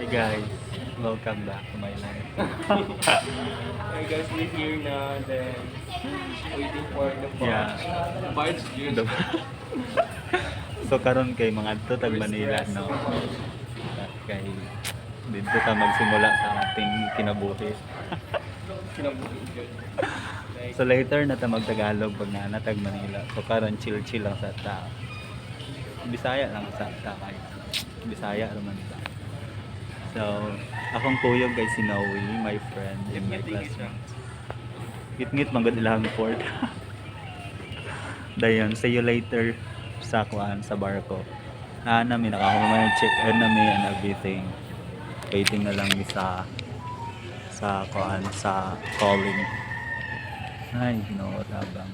Hi guys, welcome back to my life. Hey guys, we're here na, then waiting for the barge. The- so karon kay mga adto tag Manila no. Kay dito ta magsimula sa ating kinabuhi. Kinabuhi yun. So later na ta magtagalog pag nanatag Manila. So karon chill lang sa ta. Bisaya lang sa ta kay. Bisaya naman ta. So akong kuyog kay si Noe, my friend and my classmate. Ngit-ngit manggod ilang port. Dayon, see you later sa kuan sa barko. Namin nakakamay check-in na and everything. Waiting na lang mi sa kuan sa calling. Ay, ginoo tabang.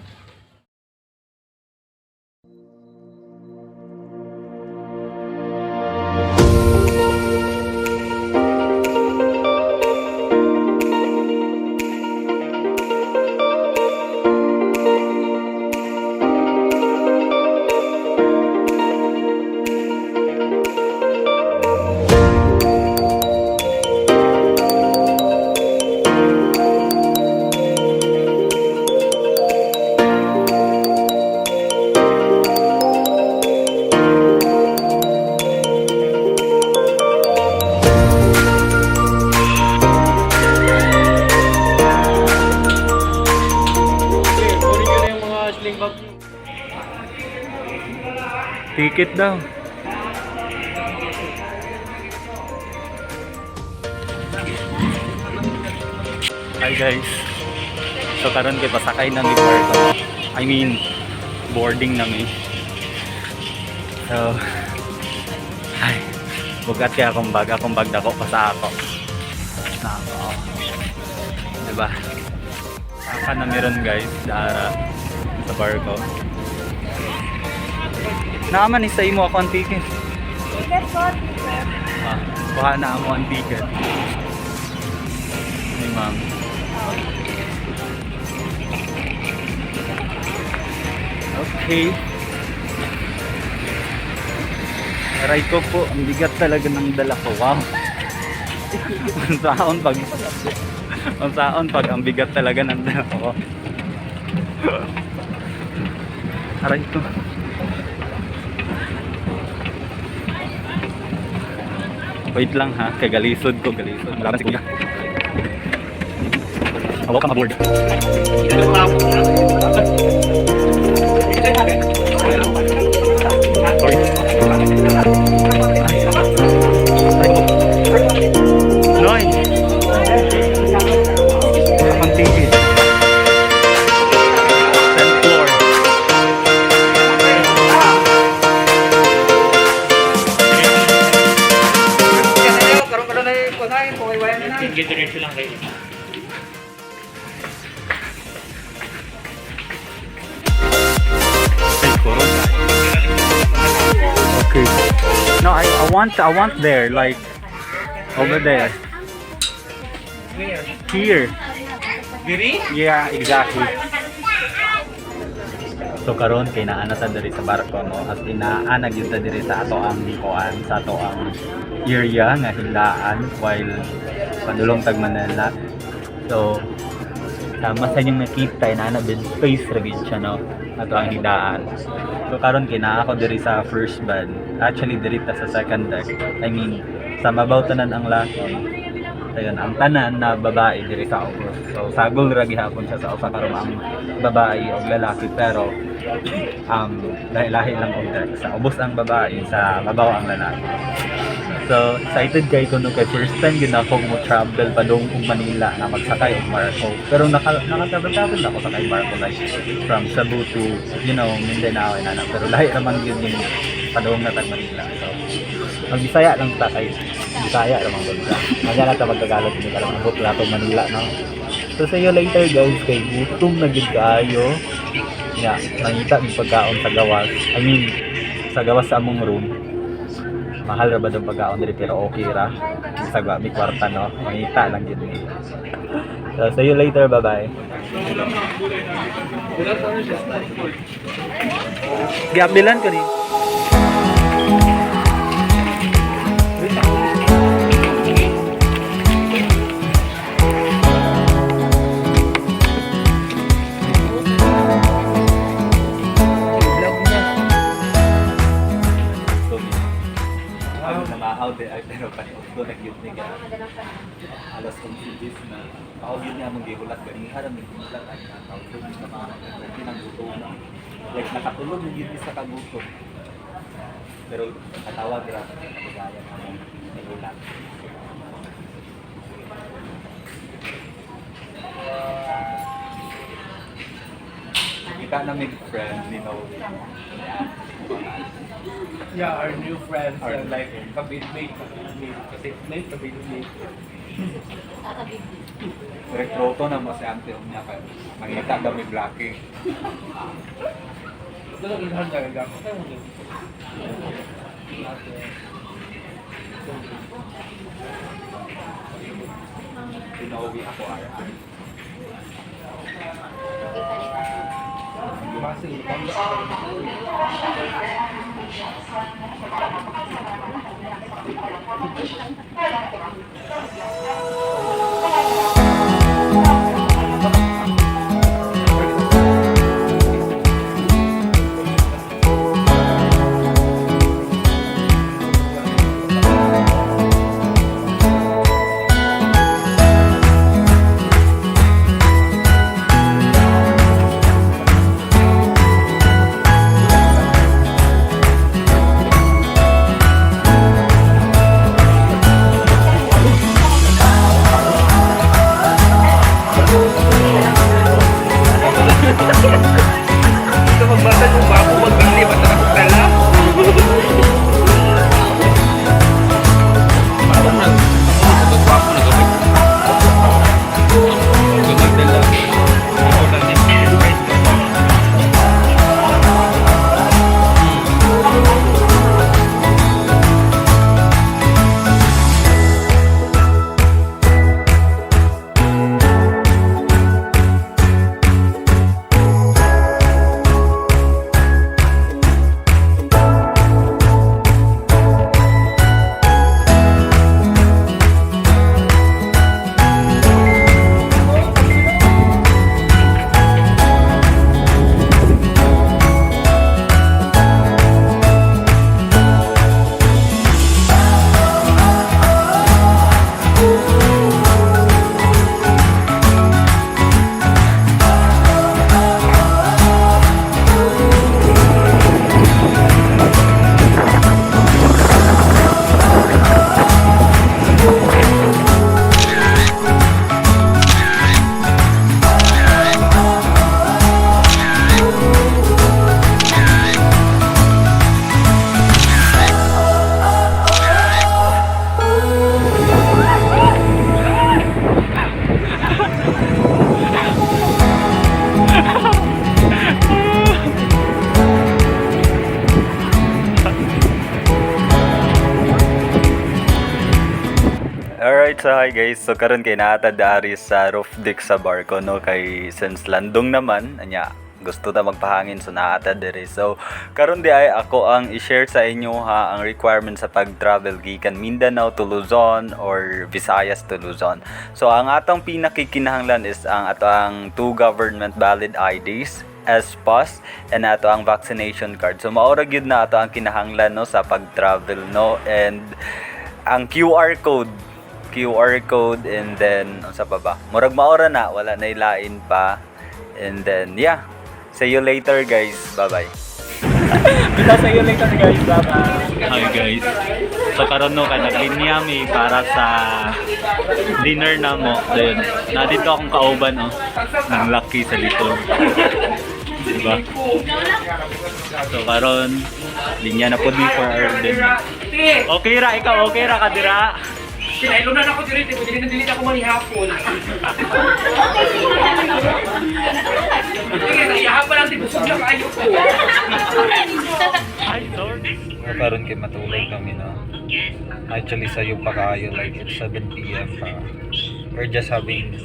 Okay, kunin nyo na yung mga sling bag. Ticket daw. Hi guys. So karon kay pasakay na mi barko. I mean boarding na mi. So ay bugat kaya akong bag dako pa sa ako. Na ako. Diba? Saka na meron guys sa barko. Naaman isa imo ako ang ticket. Ticket po, ticket. Kuha na ako ang ticket. Hey ma'am. Okay. Aray ko po, ang bigat talaga ng dala ko. Wow. Ang saon pag ang bigat talaga ng dala ko. Aray ko. Wait lang ha, kay galisod ko. Malaman si kuya. Hawak ka maboard. Sorry. Noy! Ang tigil. 10th floor. Diretso lang kayo. Okay. No, I want there, like over there. Where? Here. Diri? Yeah, exactly. So karon kay naana ta diri sa barko no, at inaanag yun ta diri sa ato ang likuan, sa ato ang area nga hilaan while padulong tag Manila. So sama sa inyong nakita inaana bin space ra gid siya no, ato ang hidaan. So karon kay naa ako diri sa first bed. Actually diri ta sa second deck. I mean sa mabaw tanan ang lakon. Ayun, ang tanan na babae diri sa ubos. So sagol ra gihapon siya sa usa ka ang babae o lalaki pero lahi-lahi lang og deck. Sa ubos ang babae, sa mabaw ang lalaki. So excited kay ko no kay first time gid ako mo travel padung og Manila na magsakay og barko. Pero naka-travel na ako sakay barko like from Cebu to Mindanao and ano. Pero lahi ra man gyud yung padung na tag Manila. So Bisaya lang ta kay Bisaya ra man gud. Magana ta magtagalog ni karon ang bukla to Manila no. So see you later guys kay gutom na gid kaayo. Ya, nangita ng pagkaon sa gawas. I mean, sa gawas sa among room. Mahal ra ba yung pagkaon diri pero okay ra. Sa mi kwarta no. Mangita lang gid ni. So see you later, bye-bye. Giapdilan ko ni. murag paniot do nag-yun ni ka. Alas 11 na. Ako yun nga mong gihulat gani haram ni gihulat ay na tao do sa mga pinagluto na. Like nakatulog yung yun sa kagutom. Pero katawag ra sa kagaya ng gihulat. Kita na may friend ni Noe. Yeah, our new friends are like kabit-mate. Kasi mate, kabit-mate. Rekruto na mo si Ante niya kay mangita daw may blocking. Ito lang ilhan talaga. Kaya mo din. Tinowi ako ara. Masih, Alright, so hi guys. So karon kay naata dari sa roof deck sa barko no kay since landong naman anya gusto ta magpahangin so naata diri. So karon di ay ako ang i-share sa inyo ha ang requirement sa pag-travel gikan Mindanao to Luzon or Visayas to Luzon. So ang atong pinakikinahanglan is ang atong 2 government valid IDs, S-Pass, and ato ang vaccination card. So maura gyud na ato ang kinahanglan no sa pag-travel no, and ang QR code and then unsa pa ba? Murag maora na wala na ilain pa. And then yeah. See you later guys. Bye-bye. Bisa see you later guys. Bye-bye. Hi guys. So karon no kay naglinya mi para sa dinner na mo. Ayun. Nadito akong kauban oh. Ng lucky sa litong. Diba? So karon linya na pud mi for our dinner. Okay ra ikaw, okay ra kadira. Kailan na ako dito, dili na ako manihapon. Sige, iyahan pa lang din busog na kayo ko. Hi, sorry. Karon kay matulog kami no. Actually sayo pa kayo like it's 7 PM pa. We're just having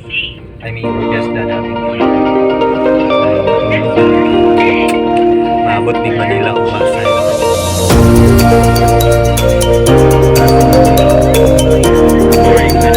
we're just done having maabot ni Manila umasan. Boring na.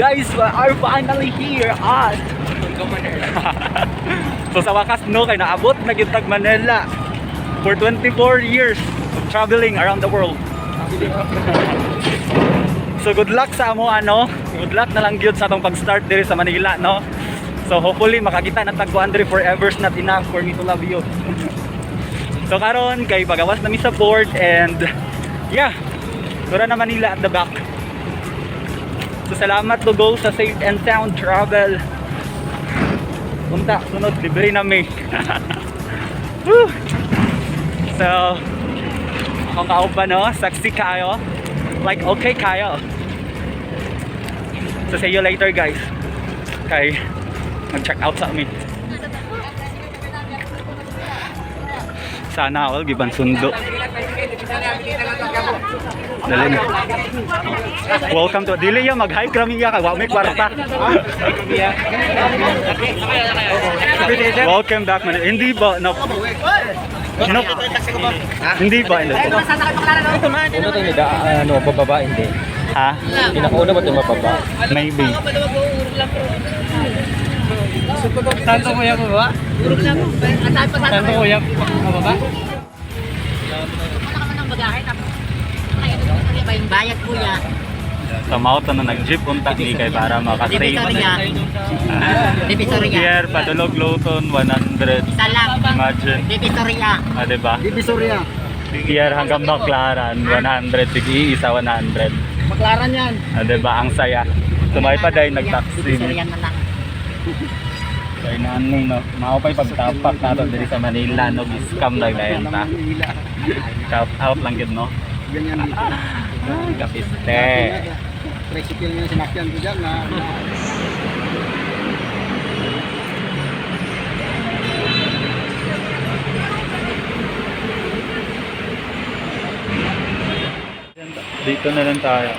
guys, we are finally here at so sa wakas no, kay naabot na gyud tag Manila for 24 years of traveling around the world. So good luck sa amo ano, good luck na lang gyud sa atong pag-start diri sa Manila no. So hopefully makakita na tag 200 forever's not enough for me to love you. So karon kay pagawas na mi sa port and yeah, tura na Manila at the back. So salamat to go sa Safe and Sound Travel. Punta, sunod, libre na mi. Woo! So akong kauban no, saksi kayo. Like okay kayo. So see you later guys. Kay mag-check out sa amin. Sana all giban sundo. Dali na. Welcome to Dili ya mag-hike rami ya kay wa may kwarta. Welcome back man. Hindi ba no. No. Hindi ba ito? Ano tayo nila? Ano, bababa hindi. Ha? Pinakauna ba ito mababa? Maybe. Tanto ko yan ba? Tanto ko yan mababa? Bayad kuya. Sa mouth na nag-jeep punta ni kay para makasave Divisoria. Divisoria. Here, Padulog Luton, 100. Isa lang. Imagine. Divisoria. Ah, diba? Divisoria. Here hanggang Baclaran, 100. Sige, isa 100. Maklaran yan. Ah, diba? Ang saya. Sumay pa dahil nag-taxi. Divisoria na lang. Kaya nanin, no? Maupay pagtapak nato diri sa Manila, no? Scam lang dahil ta. Shout out lang yun, no? Ganyan dito. Ay, kapiste. Tricycle nga sinakyan ko dyan na Dito na lang tayo.